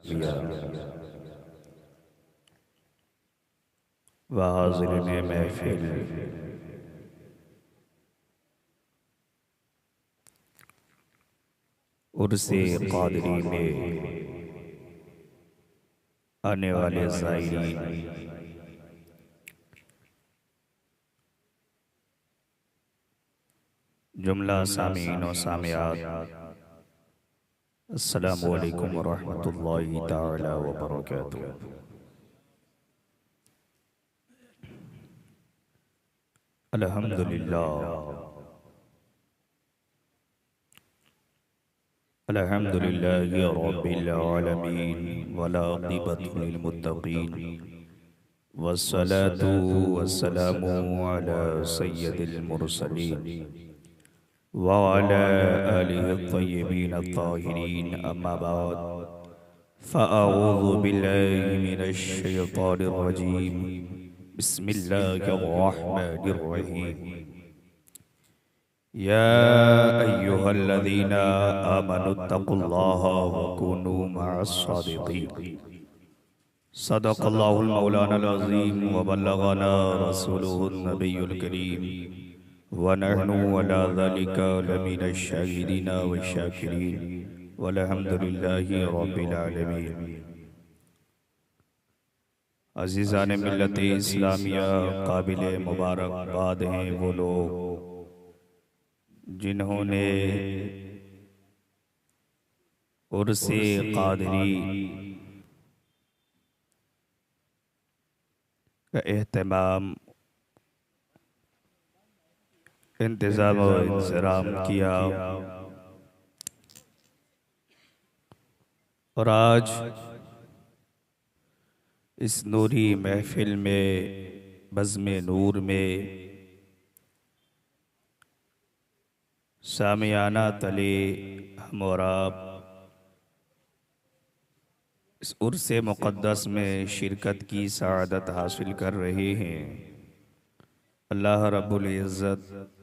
शुक्रिया। व हाज़िरीन महफिल, उर्से क़ादरी में आने वाले ज़ायरीन, जुमला सामीन और सामियात, अस्सलामु अलैकुम व रहमतुल्लाहि तआला व बरकातुहू। अल्हम्दुलिल्लाहि रब्बिल आलमीन वल आक़िबतु लिल मुत्तक़ीन वस्सलातु वस्सलामु अला सय्यिदिल मुरसलीन व अला आलिहि अत्तय्यिबीन अत्ताहिरीन, अम्मा बाद फ़अऊज़ु बिल्लाहि मिनश शैतानिर रजीम। बिस्मिल्लाहिर रहमानिर रहीम। या अय्युहल्लज़ीना आमनुत्तक़ुल्लाहा व कूनू मअस्सादिक़ीन। सदक़ल्लाहुल मौलानाल अज़ीम व बल्लगना रसूलुहुन नबियुल करीम व नहनु अला ज़ालिका लमिनश शाहिदीन व शाकिरीन वल्हम्दुलिल्लाहि रब्बिल आलमीन। अज़ीज़ान मिल्लत इस्लामिया, काबिल मुबारकबाद हैं वो लोग जिन्होंने उर्से क़ादरी का एहतमाम, इंतज़ाम और इंतज़ाम किया और आज इस नूरी महफिल में बज़्म नूर में सामियाना तले हम और आप इस उर्से मुक़द्दस में शिरकत की सआदत हासिल कर रहे हैं। अल्लाह रब्बुल इज़्ज़त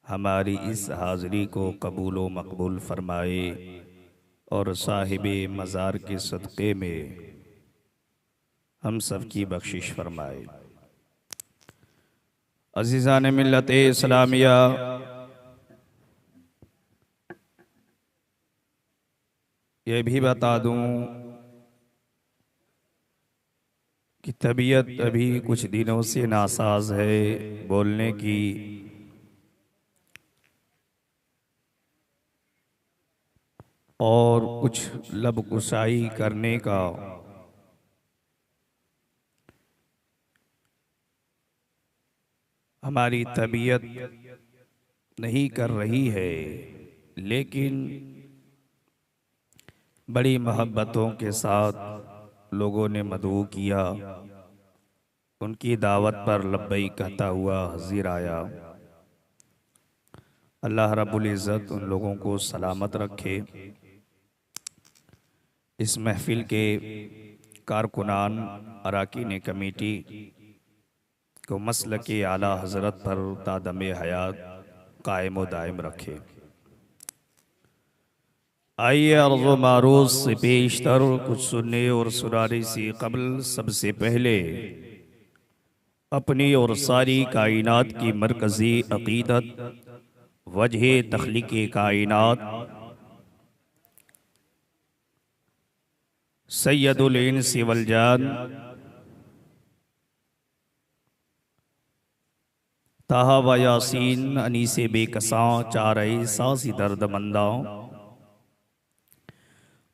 हमारी इस हाज़री को कबूल व मकबूल फरमाए और साहिबे मज़ार के सदक़े में हम सब की बख्शिश फरमाए। अज़ीज़ान मिल्लत इस्लामिया, ये भी बता दूं कि तबीयत अभी कुछ दिनों से नासाज है, बोलने की और कुछ लब कुशाई करने का हमारी तबीयत नहीं कर रही है, लेकिन बड़ी मोहब्बतों के साथ लोगों ने मदऊ किया। उनकी दावत पर लब्बैक कहता हुआ हाजिर आया। अल्लाह रब्बुल इज़्ज़त उन लोगों को सलामत रखे। इस महफिल के कारकुनान, अराकीन कमेटी को मसलके आला हज़रत पर तादमे हयात कायम व दायम रखे। आइए अर्ज़ो मारूज़ से पेशतर कुछ सुनने और सुनाने से कबल सबसे पहले अपनी और सारी कायनात की मरकज़ी अक़ीदत वजह तख्लीक़े कायनात सैयदुल इंस वल जान ताहा व यासीन अनीसे बेकसां चारे सासी दर्दमंदा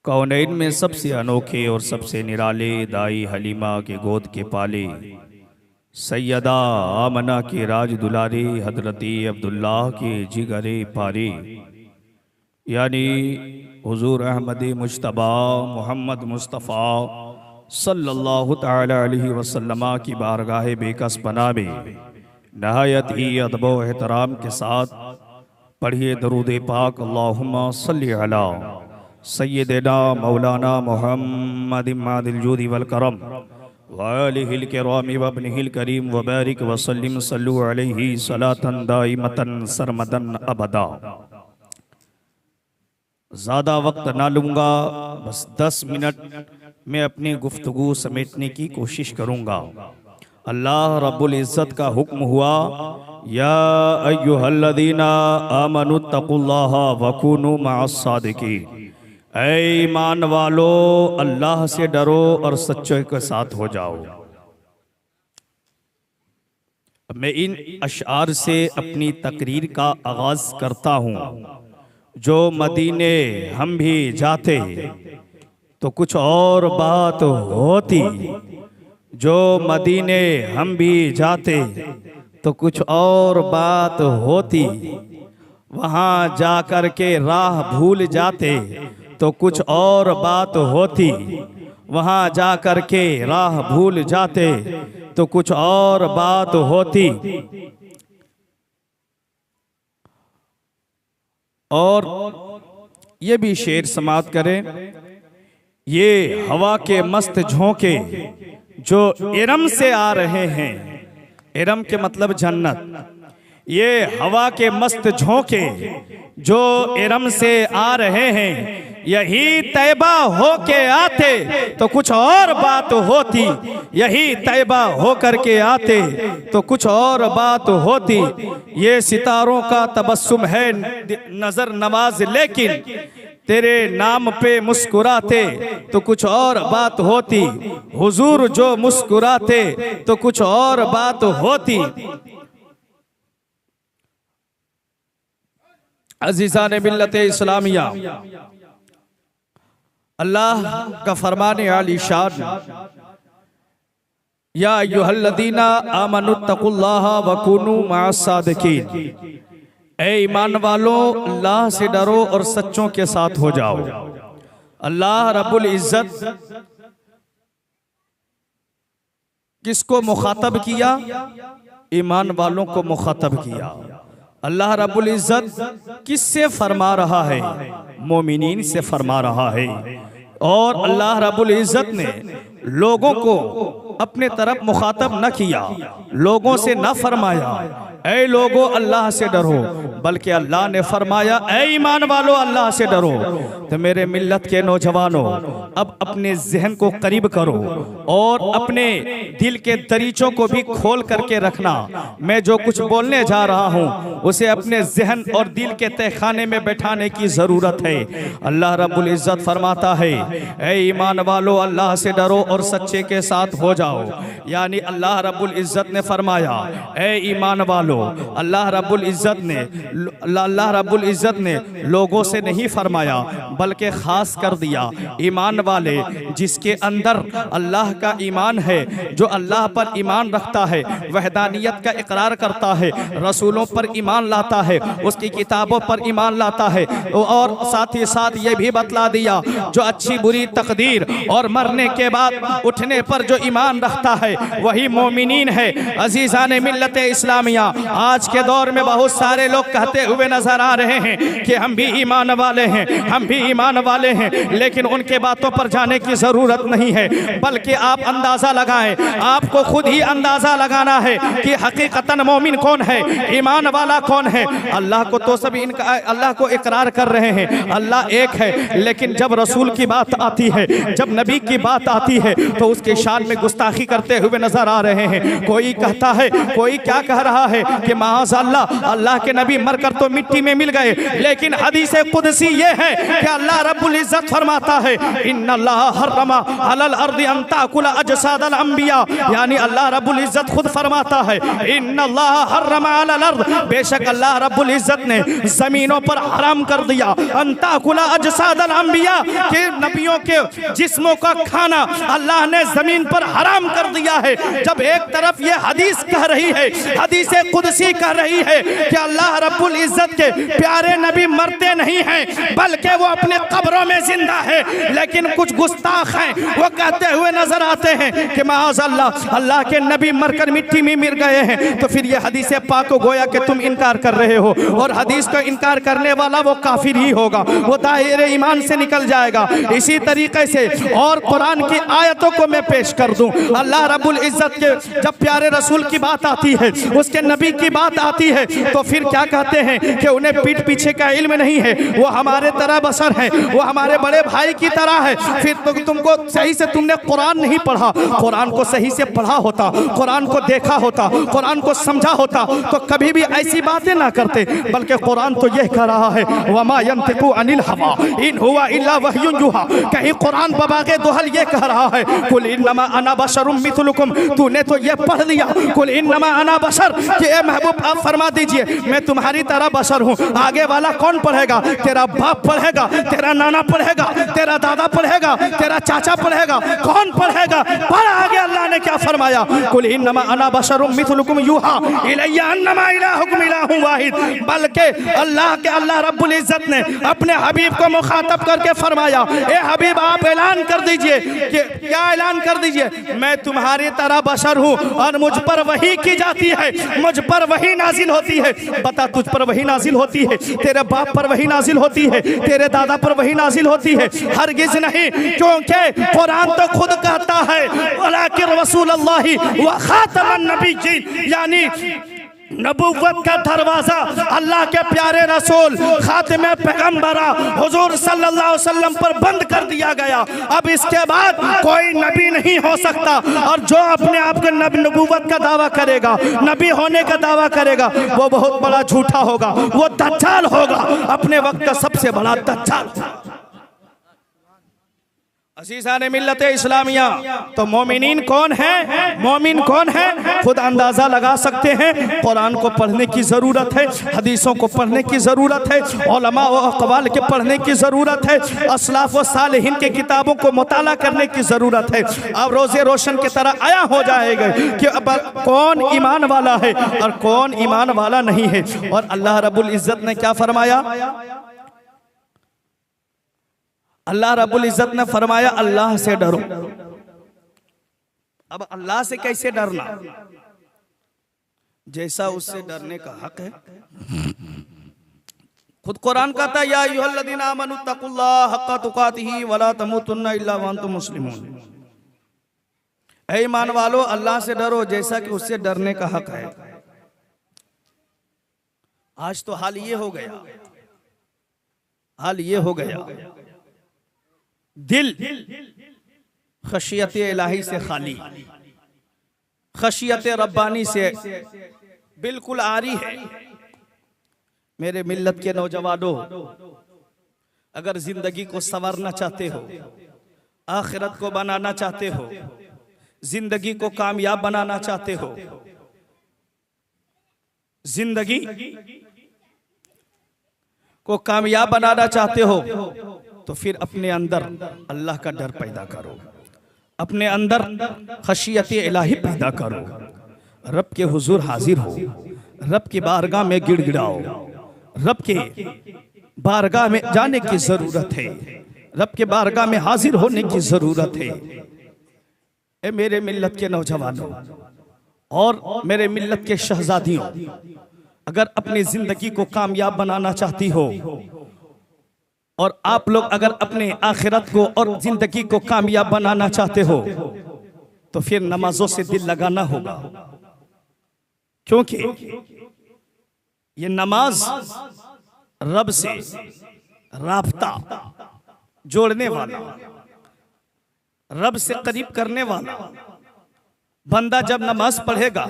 कौनैन में सबसे अनोखे और सबसे निराले दाई हलीमा के गोद के पाले सैयदा आमना के राज दुलारे हजरती अब्दुल्लाह के जिगरे पारे यानी हुजूर अहमद मुज्तबा मोहम्मद मुस्तफ़ा सल्लल्लाहु तआला अलैहि वसल्लम की बारगाह बेकस पनाह में नहायत ही अदब व एहतराम के साथ पढ़िए दरूद पाक अल्लाहुम्मा सल्ली अला सय्यदना मौलाना मोहम्मद इमादिल जूदी वल करम वालिहिल किरामी व इब्निहिल करीम व बारिक व सल्लिम सल्लु अलैहि सलातन दाइमतन सरमदन अबदा। ज़्यादा वक्त ना लूँगा, बस 10 मिनट में अपनी गुफ्तगू समेटने की कोशिश करूँगा। अल्लाह रब्बुल इज़्ज़त का हुक्म हुआ, या अय्युहल्लज़ीना आमनुत्तकुल्लाह वकुनू मअस्सादिकीन, ऐ ईमान वालो अल्लाह से डरो और सच्चे के साथ हो जाओ। मैं इन अशआर से अपनी तकरीर का आगाज करता हूँ। जो मदीने हम भी जाते तो कुछ और बात होती, जो मदीने हम भी जाते तो कुछ और बात होती, वहाँ जा कर के राह भूल जाते तो कुछ और बात होती, वहाँ जा कर के राह भूल जाते तो कुछ और बात होती। और ये भी शेर समात करें, ये हवा के मस्त झोंके जो इरम से आ रहे हैं, इरम के मतलब जन्नत, ये हवा के मस्त झोंके जो इरम से आ रहे हैं, यही तैबा हो के आते तो कुछ और बात होती, यही तैबा हो कर के आते तो कुछ और बात होती। ये सितारों का तबस्सुम है नजर नवाज, लेकिन तेरे नाम पे मुस्कुराते तो कुछ और बात होती, हुजूर जो मुस्कुराते तो कुछ और बात होती। अज़ीज़ान मिल्लत इस्लामिया, अल्लाह का फरमाने आली शान, या अय्युहल्लज़ीना आमनुत्तकुल्लाह वकुनू मअस्सादिकीन, ऐ ईमान वालों अल्लाह से डरो और सच्चों के साथ हो जाओ। अल्लाह रब्बुल इज़्ज़त किसको मुखातब किया? ईमान वालों को मुखातब किया। अल्लाह रब्बुल इज़्ज़त किससे फरमा रहा है? मोमिनीन से फरमा रहा है। और अल्लाह रब्बुल इज़्ज़त ने लोगों को अपने तरफ मुखातब न किया, लोगों से न फरमाया ऐ लोगो अल्लाह से डरो, बल्कि अल्लाह ने फरमाया ऐ ईमान वालो अल्लाह से डरो। तो मेरे मिल्लत के नौजवानों, अब अपने जहन को करीब करो और अपने दिल के दरीचों को भी खोल करके रखना। मैं जो कुछ बोलने जा रहा हूँ उसे अपने जहन और दिल के तहखाने में बैठाने की ज़रूरत है। अल्लाह रब्बुल इज़्ज़त फरमाता है ऐ ईमान वालो अल्लाह से डरो और सच्चे के साथ हो जाओ। यानी अल्लाह रब्बुल इज़्ज़त ने फरमाया ऐ ईमान वालो, अल्लाह रब्बुल इज़्ज़त ने लोगों से नहीं फरमाया बल्कि खास कर दिया ईमान वाले, जिसके अंदर अल्लाह का ईमान है, जो अल्लाह पर ईमान रखता है, वहदानियत का इकरार करता है, रसूलों पर ईमान लाता है, उसकी किताबों पर ईमान लाता है, और साथ ही साथ ये भी बतला दिया जो अच्छी बुरी तकदीर और मरने के बाद उठने पर जो ईमान रखता है वही मोमिनीन है। अजीज़ान मिल्लत इस्लामिया, आज के दौर में बहुत सारे लोग कहते हुए नजर आ रहे हैं कि हम भी ईमान वाले हैं, हम भी ईमान वाले हैं, लेकिन उनके बातों पर जाने की जरूरत नहीं है, बल्कि आप अंदाजा लगाएं, आपको खुद ही अंदाजा लगाना है कि हकीकतन मोमिन कौन है, ईमान वाला कौन है। अल्लाह को तो सभी इनका अल्लाह को इकरार कर रहे हैं, अल्लाह एक है, लेकिन जब रसूल की बात आती है, जब नबी की बात आती है तो उसके शान में गुस्ताखी करते हुए नजर आ रहे हैं। कोई कहता है, कोई क्या कह रहा है कि माज़अल्लाह अल्लाह के नबी मरकर तो मिट्टी में मिल गए, लेकिन हदीस कुदसी ये है कि अल्लाह रब्बुल इज़्ज़त फरमाता है इन्नल्लाह हर्रमा अलल अर्दि अन ताकुल अजसादल अंबिया, यानी अल्लाह रब्बुल इज़्ज़त खुद फरमाता है इन्नल्लाह हर्रमा अलल अर्द, बेशक अल्लाह रब्बुल इज़्ज़त ने जमीनों पर हराम कर दिया अन ताकुल अजसादल अंबिया, के नबियों के जिस्मों का खाना अल्लाह ने जमीन पर हराम कर दिया है। जब एक तरफ ये हदीस कह रही है, हदीस कुदसी कह रही है कि अल्लाह रब्बुल इज़्ज़त के प्यारे नबी मरते नहीं हैं बल्कि वो अपने कब्रों में जिंदा है, लेकिन कुछ गुस्ताख हैं वो कहते हुए नजर आते हैं कि माज़अल्लाह अल्लाह के नबी मरकर मिट्टी में मिल गए हैं। तो फिर ये हदीस पाक को गोया कि तुम इनकार कर रहे हो, और हदीस को इनकार करने वाला वो काफिर ही होगा, वो दायरे ईमान से निकल जाएगा। इसी तरीके से और कुरान की आयतों को मैं पेश कर दूं। अल्लाह रब्बुल इज्जत के जब प्यारे रसूल की बात आती है, उसके नबी की बात आती है, तो फिर क्या कहते हैं कि उन्हें पीठ पीछे का इल्म नहीं है, वो हमारे तरह बशर है, वो हमारे बड़े भाई की तरह है। फिर तो तुमको सही से तुमने कुरान नहीं पढ़ा, कुरान को सही से पढ़ा होता, कुरान को देखा होता, कुरान को समझा होता तो कभी भी ऐसी बातें ना करते। बल्कि कुरान तो यह कह रहा है वमा यंतिकु अनिल हवा इन हुवा इल्ला वह्युन युहा। कहीं कुरान बबागे दोहल ये कह रहा है कुल इन्नमा अना बशरुम मिथलुकुम। तूने तो ये पढ़ लिया कुल इन्नमा अना बशर कि ए महबूब आप फरमा दीजिए मैं तुम्हारी तरह बशर हूँ। आगे वाला कौन पढ़ेगा? तेरा बाप पढ़ेगा, तेरा नाना पढ़ेगा, तेरा दादा पढ़ेगा, तेरा चाचा पढ़ेगा, कौन पढ़ेगा? पढ़ आगे अल्लाह ने क्या फरमाया कुल इन्नमा अना बशरुम मिथलुकुम युहा इलैया अन्नमा इलाहुकुम इलाहुन वाहिद। बल्कि अल्लाह रब्बुल इज्जत ने अपने हबीब को मुखातब करके फरमाया ए हबीब आप ऐलान कर दीजिए कि क्या ऐलान कर दीजिए मैं तुम्हारी तरह बशर हूँ और मुझ पर वही की जाती है, मुझ पर वही नाजिल होती है। बता तुझ पर वही नाजिल होती है, तेरे बाप पर वही नाजिल होती है, तेरे दादा पर वही नाजिल होती है? हरगिज नहीं, क्योंकि कुरान तो खुद कहता है वलाकिन रसूलुल्लाहि व खातमन नबिय्यीन, यानी नबुव्वत का दरवाजा अल्लाह के प्यारे रसूल खातिमे पैगंबरा हुजूर सल्लल्लाहु अलैहि वसल्लम पर बंद कर दिया गया। अब इसके बाद कोई नबी नहीं हो सकता, और जो अपने आप के नबुव्वत का दावा करेगा, नबी होने का दावा करेगा, वो बहुत बड़ा झूठा होगा, वो दज्जाल होगा, अपने वक्त का सबसे बड़ा दज्जाल। अज़ीज़ाने मिल्लत इस्लामिया, तो मोमिनीन कौन है? मोमिन कौन है? खुद अंदाज़ा लगा सकते हैं। कुरान को पढ़ने की ज़रूरत है, हदीसों को पढ़ने की ज़रूरत है, उलमा व अक़वाल के पढ़ने की ज़रूरत है, असलाफ़ व सालिहीन की किताबों को मुताला करने की ज़रूरत है। अब रोज़े रोशन की तरह आया हो जाएगा कि अब कौन ईमान वाला है और कौन ईमान वाला नहीं है। और अल्लाह रब्बुल इज़्ज़त ने क्या फरमाया? अल्लाह रब्बुल इज़्ज़त ने फरमाया अल्लाह से डरो। अब अल्लाह से कैसे डरना? जैसा उससे डरने का हक है। खुद कुरान कहता है या अय्युहल्लज़ीना आमनू तक़ुल्लाह हक़्क़ तुक़ातिही वला तमूतुन्ना इल्ला व अंतुम मुस्लिमून। ऐ ईमान वालो अल्लाह से डरो जैसा कि उससे डरने का हक है। आज तो हाल ये हो गया, हाल ये हो गया, दिल खशियत इलाही से खाली, खशियत रब्बानी से बिल्कुल आरी है। मेरे मिल्लत के नौजवानों, अगर जिंदगी को संवारना चाहते हो, आखिरत को बनाना चाहते हो, जिंदगी को कामयाब बनाना चाहते हो, जिंदगी को कामयाब बनाना चाहते हो, तो फिर अपने अंदर अल्लाह का डर पैदा करो, अपने अंदर खशियत इलाही पैदा करो, रब के हुजूर हाजिर हो, रब की बारगाह में गिड़गिड़ाओ, रब के बारगाह में जाने की जरूरत है, रब के बारगाह में हाजिर होने की जरूरत है। ए मेरे मिल्लत के नौजवानों और मेरे मिल्लत के शहजादियों, अगर अपनी जिंदगी को कामयाब बनाना चाहती हो और आप लोग अगर अपने आखिरत को और जिंदगी को कामयाब बनाना चाहते हो, तो फिर नमाजों से दिल लगाना होगा, क्योंकि ये नमाज रब से राब्ता जोड़ने वाला, रब से करीब करने वाला। बंदा जब नमाज पढ़ेगा,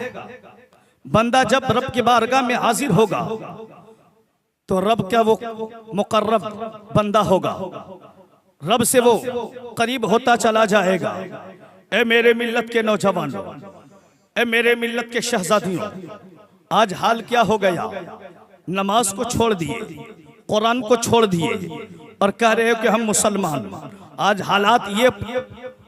बंदा जब रब की बारगाह में हाजिर होगा, तो रब क्या वो मुकर्रब बंदा होगा, रब से वो करीब होता चला जाएगा। ए मेरे मिल्लत के नौजवानों, ए मेरे मिल्लत के शहजादियों, आज हाल क्या हो गया? नमाज को छोड़ दिए, कुरान को छोड़ दिए और कह रहे हो कि हम मुसलमान। आज हालात ये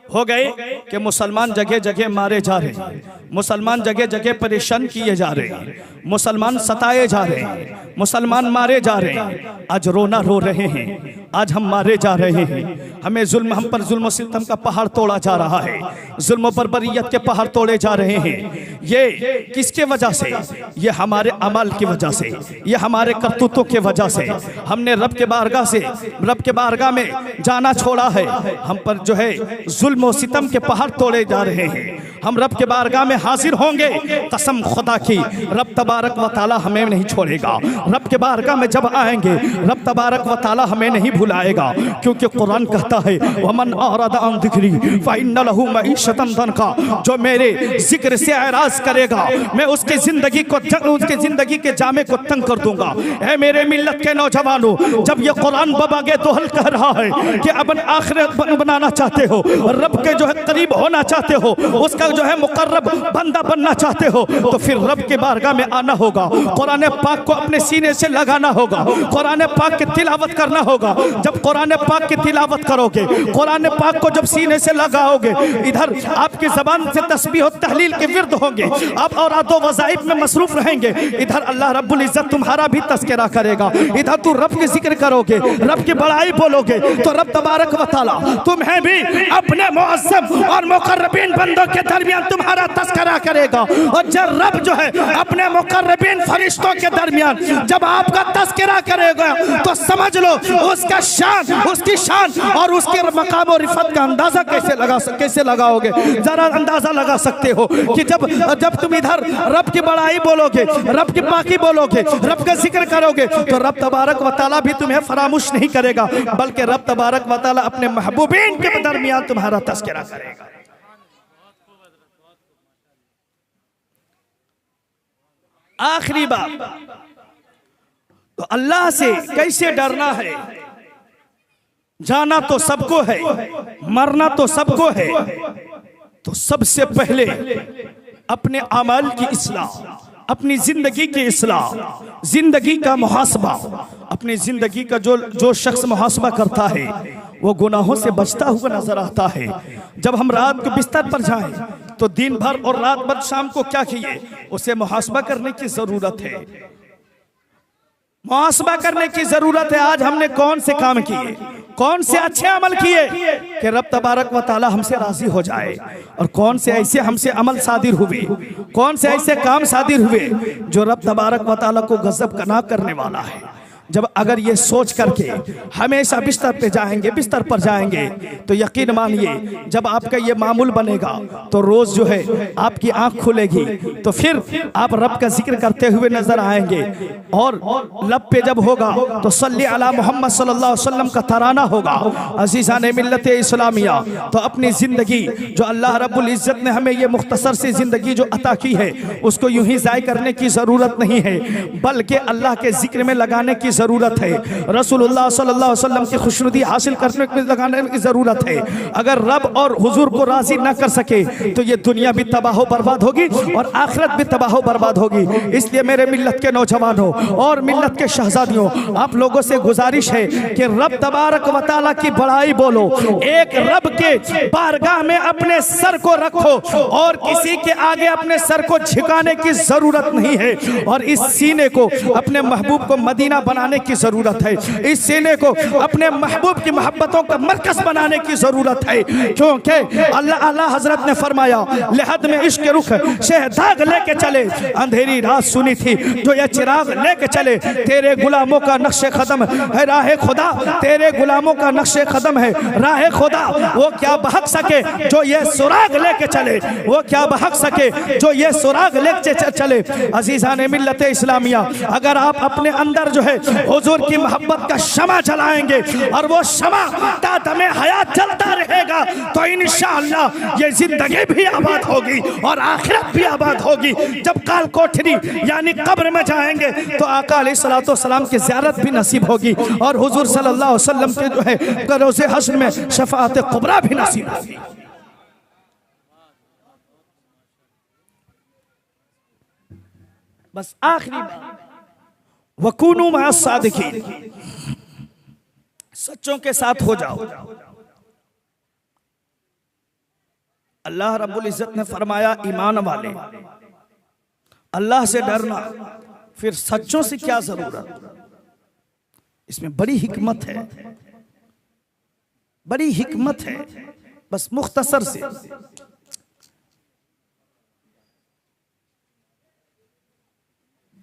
हो गए कि मुसलमान जगह जगह मारे जा रहे हैं, मुसलमान जगह जगह परेशान किए जा रहे हैं, मुसलमान सताए जा रहे हैं, मुसलमान मारे जा रहे हैं। आज रोना रो रहे हैं, आज हम मारे जा रहे हैं, हमें जुल्म, हम पर जुल्म सितम का पहाड़ तोड़ा जा रहा है, जुल्म पर बरियत के पहाड़ तोड़े जा रहे हैं। ये किसके वजह से? ये हमारे अमल की वजह से, ये हमारे करतूतों के वजह से। हमने रब के बारगाह से, रब के बारगाह में जाना छोड़ा है। हम पर जो है जुल्म और सितम के पहाड़ तोड़े जा रहे हैं। हम रब के बारगाह में हाजिर होंगे, कसम खुदा की रब तबारक व तआला हमें नहीं छोड़ेगा। रब के बारगाह में जब आएंगे रब तबारक व तआला हमें नहीं भुलाएगा, क्योंकि कुरान कहता है वमन अरदा अन ज़िक्री फ़इन्न लहू मईशतन दनका, जो मेरे जिक्र से एराज करेगा मैं उसकी जिंदगी को, उसकी जिंदगी के जामे को तंग कर दूंगा। ऐ मेरे मिल्लत के नौजवानों, जब ये कुरान बबागे तो हल कह रहा है कि अपन आखिरत बनाना चाहते हो, रब के जो है करीब होना चाहते हो, उसका जो है मुकर्रब बंदा बनना चाहते हो, तो फिर रब के बारगाह में आना होगा। कुरान पाक को अपने सीने से लगाना होगा, कुरान पाक की तिलावत करना होगा। जब कुरान पाक की तिलावत करोगे, कुरान पाक को जब सीने से लगाओगे, इधर आपकी ज़बान से तस्बीह और तहलील के विर्द होंगे, आप औरादो वज़ाइफ में मसरूफ रहेंगे। इधर अल्लाह रब्बुल इज़्ज़त तुम्हारा भी तज़किरा करेगा। इधर तू रब के जिक्र करोगे, रब की बड़ाई बोलोगे, तो रब तबारक व तआला तुम्हें भी अपने मुअज़्ज़म और मुक़र्रबीन बंदों के दरमियान तुम्हारा तज़किरा करेगा। और जब रब जो है अपने मुक़र्रबीन फरिश्तों के दरमियान जब आपका तज़किरा करेगा, तो समझ लो उसका शान, उसकी शान और उसके मकाम और रिफत का अंदाजा कैसे लगाओगे। जरा अंदाजा लगा सकते हो कि जब तुम इधर रब की बड़ाई बोलोगे, रब की पाकी बोलोगे, रब का जिक्र करोगे, तो रब तबारक व तआला भी तुम्हें फरामोश नहीं करेगा, बल्कि रब तबारक व तआला अपने महबूबीन के दरमियान तुम्हारा तज़किरा करेगा। आखिरी बात, तो अल्लाह से कैसे डरना है? जाना तो सबको है, मरना तो सबको है, तो सबसे पहले अपने अमल की इस्लाह, अपनी जिंदगी की इस्लाह, जिंदगी का मुहासबा। अपनी जिंदगी का जो शख्स मुहासबा करता है वो गुनाहों से बचता हुआ नजर आता है। जब हम रात को बिस्तर पर जाएं तो दिन भर और रात भर शाम को क्या किए, उसे मुहासबा करने की जरूरत है। मुहासबा करने की जरूरत है। आज हमने कौन से काम किए, कौन से अच्छे अमल किए कि रब तबारक व तआला हमसे राजी हो जाए, और कौन से ऐसे हमसे अमल सादिर हुए, कौन से ऐसे काम सादिर हुए जो रब तबारक व तआला को गज़ब ना करने वाला है। जब अगर ये सोच करके हमेशा बिस्तर पे जाएंगे, बिस्तर पर जाएंगे, तो यकीन मानिए जब आपका ये मामूल बनेगा तो रोज जो है आपकी आंख खुलेगी, तो फिर आप रब का जिक्र करते हुए नजर आएंगे। और लब पे जब होगा तो सल्ली अला मोहम्मद सल्लल्लाहु अलैहि वसल्लम का तराना होगा। अज़ीज़ान मिल्लत इस्लामिया, तो अपनी ज़िंदगी जो अल्लाह रब्बुल इज़्ज़त ने हमें ये मुख्तसर सी ज़िंदगी जो अता की है, उसको यूं ही ज़ाय करने की ज़रूरत नहीं है, बल्कि अल्लाह के जिक्र में लगाने की जरूरत है। रसूलुल्लाह सल्लल्लाहु अलैहि वसल्लम की खुशनुदी हासिल करने में लगाने की जरूरत है। अगर रब और हुजूर को राजी न कर सके तो ये दुनिया भी तबाह बर्बाद होगी और आखिरत भी तबाह बर्बाद होगी। इसलिए मेरे मिल्लत के नौजवानों और मिल्लत के शहजादियों, आप लोगों से गुजारिश है कि रब तबारक व तआला की बड़ाई बोलो, एक रब के बारगाह में अपने सर को रखो और किसी के आगे अपने सर को झुकाने की जरूरत नहीं है। और इस सीने को अपने महबूब को मदीना बनाने की जरूरत है, इस सीने को अपने महबूब की मोहब्बतों का मरकज बनाने की जरूरत है, क्योंकि अल्लाह हजरत ने फरमाया लहद में इश्क रुख शहदाग लेके चले, अंधेरी रात सुनी थी जो ये चिराग लेके चले, तेरे गुलामों का नक्शे कदम है राह खुदा, तेरे गुलामों का नक्शे कदम है राह खुदा, वो क्या बहक सके जो ये सुराग लेके चले, वो क्या बहक सके जो ये सुराग लेके चले। अजीज़ान मिल्लत इस्लामिया, अगर आप अपने अंदर जो है हुजूर की मोहब्बत का शमा जलाएंगे और वो शमा तादमे हयात जलता रहेगा, तो इंशाअल्लाह ये जिंदगी भी आबाद होगी और आखिरत भी आबाद होगी। जब काल कोठरी यानी कब्र में जाएंगे तो आका अलैहिस्सलातु वस्सलाम की ज़ियारत भी नसीब होगी और हुजूर सल्लल्लाहु अलैहि वसल्लम के जो है रोज़े हश्र में शफाअत कुबरा भी नसीब होगी। बस आखिरी बात, वकूनू मअ सादिकीन, सच्चों के साथ हो जाओ। अल्लाह रब्बुल इज़्ज़त ने फरमाया ईमान वाले अल्लाह से डरना, फिर सच्चों से क्या जरूरत। इसमें बड़ी हिकमत है, बड़ी हिकमत है। बस मुख्तसर से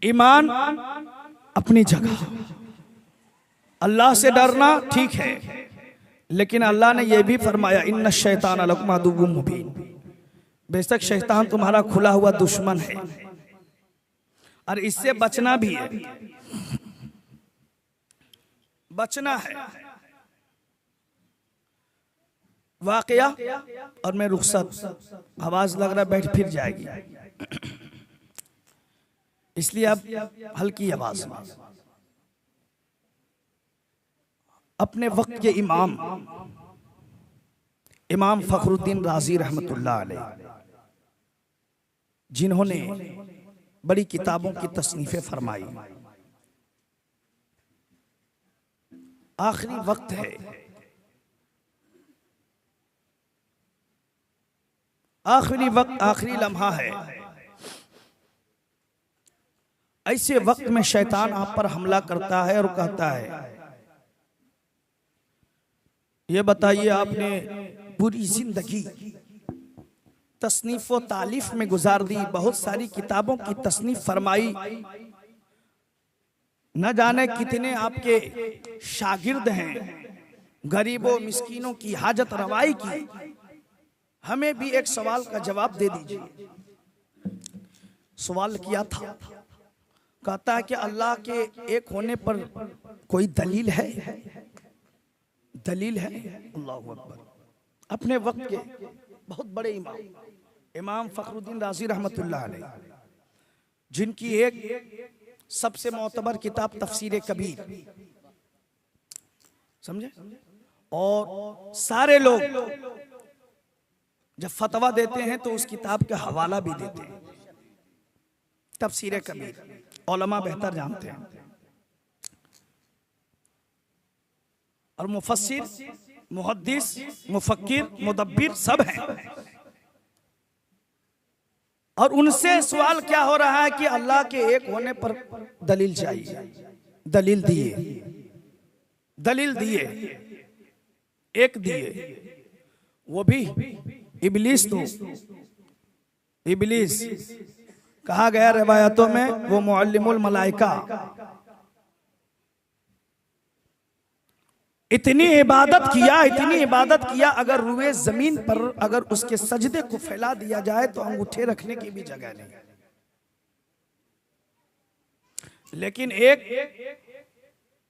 ईमान अपनी जगह, अल्लाह से डरना ठीक है, लेकिन अल्लाह ने यह भी फरमाया इन्ना शैतान लकुम अदुव्वुम मुबीन, बेशक शैतान तुम्हारा खुला हुआ दुश्मन है और इससे बचना भी है, बचना है। वाकया, और मैं रुखसत, आवाज लग रहा बैठ फिर जाएगी, इसलिए अब हल्की आवाज में। अपने वक्त के इमाम फखरुद्दीन राजी रहमतुल्लाह अलैह, जिन्होंने बड़ी किताबों की तसनीफें फरमाई, आखिरी वक्त है, आखिरी वक्त, आखिरी लम्हा है, ऐसे वक्त में शैतान आप पर हमला करता है और कहता है, ये बताइए आपने पूरी जिंदगी तसनीफ व तालीफ में गुजार दी, बहुत सारी किताबों की तसनीफ फरमाई, न जाने कितने आपके शागिर्द हैं, गरीबों मिस्कीनों की हाजत रवाई की, हमें भी एक सवाल का जवाब दे दीजिए। सवाल किया था, कहता है कि अल्लाह के एक होने पर कोई दलील है? दलील है? अल्लाहु अकबर। अपने वक्त के बहुत बड़े इमाम फखरुद्दीन राजी रहमतुल्लाह अलैह, जिनकी एक सबसे मोतबर किताब तफसीर कबीर, समझे, और सारे लोग जब फतवा देते हैं तो उस किताब का हवाला भी देते हैं, तफसीर कबीर, उलमा बेहतर जानते हैं, और मुफस्सिर, मुहद्दिस, मुफक्किर, मुदब्बिर सब हैं। और उनसे सवाल क्या हो रहा है कि अल्लाह के एक होने पर दलील चाहिए, दलील दिए, दलील दिए, एक दिए, वो भी इब्लीस, तो इब्लीस कहा गया रिवायतों में वो मुअल्लिमुल मलाइका, इतनी इबादत किया, इतनी इबादत किया, अगर रुए जमीन पर अगर उसके सजदे को फैला दिया जाए तो अंगूठे रखने की भी जगह नहीं। लेकिन एक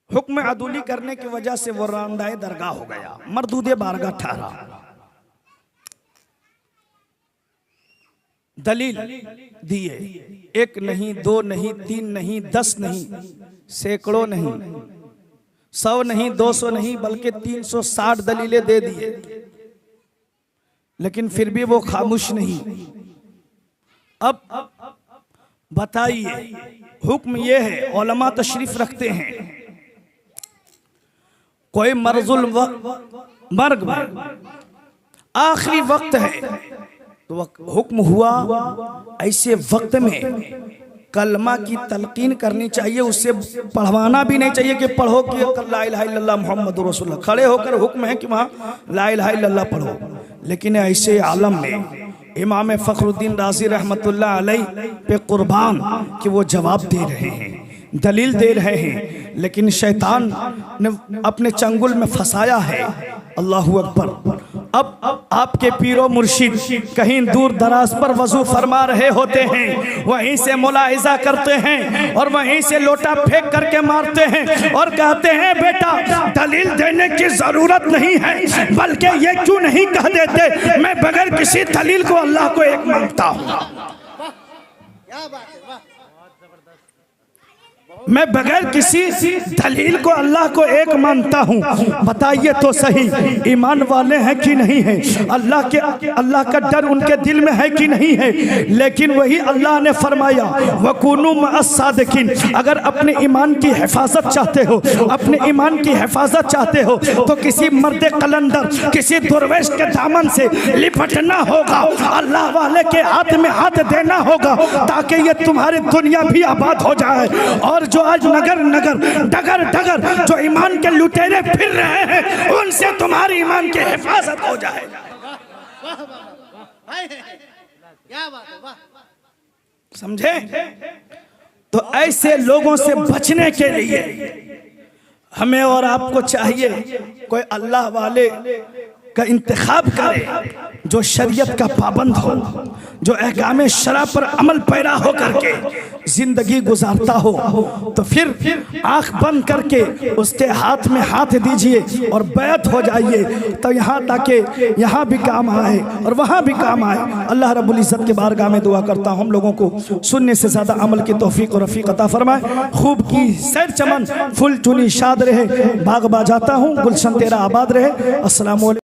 हुक्म अदूली करने की वजह से वो रांदाए दरगाह हो गया, मरदूदे बारगाह ठहरा। दलील दिए, एक नहीं, दो नहीं, तीन नहीं, 10 नहीं, सैकड़ों नहीं, 100 नहीं, 200 नहीं, बल्कि 360 दलीलें दे दिए, लेकिन फिर भी वो खामोश नहीं। अब बताइए, हुक्म ये है, उलमा तशरीफ रखते हैं, कोई मर्जुल मर्ग में आखिरी वक्त है तो हुक्म हुआ, ऐसे वक्त में कलमा की तलकीन करनी चाहिए, उससे पढ़वाना भी नहीं चाहिए कि पढ़ो कि ला इलाहा इल्लल्लाह मुहम्मदुर रसूलुल्लाह, खड़े होकर हुक्म है कि वहाँ ला इलाहा इल्लल्लाह पढ़ो। लेकिन ऐसे आलम में इमाम फखरुद्दीन राजी रहमतुल्लाह अलैह पे कुर्बान कि वो जवाब दे रहे हैं, दलील दे रहे हैं, लेकिन शैतान ने अपने चंगुल में फंसाया है। अल्लाहु अकबर। अब आपके पीरो मुर्शिद कहीं दूर दराज पर वजू फरमा रहे होते हैं, वहीं से मुलाहिजा करते हैं और वहीं से लोटा फेंक करके मारते हैं और कहते हैं बेटा दलील देने की जरूरत नहीं है, बल्कि ये क्यों नहीं कह देते मैं बगैर किसी दलील को अल्लाह को एक मानता हूँ, मैं बगैर किसी दलील को अल्लाह को एक मानता हूँ। बताइए तो सही, ईमान वाले हैं कि नहीं है? अल्लाह का डर उनके दिल में है कि नहीं है? लेकिन वही अल्लाह ने फरमाया वकुनु मअस-सादिकीन, अगर अपने ईमान की हिफाजत चाहते हो, अपने ईमान की हिफाजत चाहते हो तो किसी मर्द कलंदर, किसी दुर्वेश के दामन से लिपटना होगा, अल्लाह वाले के हाथ में हाथ देना होगा, ताकि ये तुम्हारी दुनिया भी आबाद हो जाए। और जो आज नगर नगर डगर डगर जो ईमान के लुटेरे फिर रहे हैं, उनसे तुम्हारी ईमान की हिफाजत हो जाए। समझे? तो ऐसे लोगों से बचने के लिए हमें और आपको चाहिए कोई अल्लाह वाले का इंतखाब करे जो शरीयत का पाबंद हो, जो अहकाम शरा पर अमल पैरा हो करके जिंदगी गुजारता हो। तो फिर आंख बंद करके उसके हाथ में हाथ दीजिए और बैत हो जाइए, तो यहाँ ताकि यहाँ भी काम आए और वहाँ भी काम आए। अल्लाह रब्बुल इज़्ज़त के बारगाह में दुआ करता हूँ हम लोगों को सुनने से ज़्यादा अमल की तौफीक और रफ़ीक अता फरमाए। खूब की सैर चमन फुल चुनी शाद रहे, बाग बाजाता हूँ गुलशन तेरा आबाद रहे। अस्सलाम वालेकुम।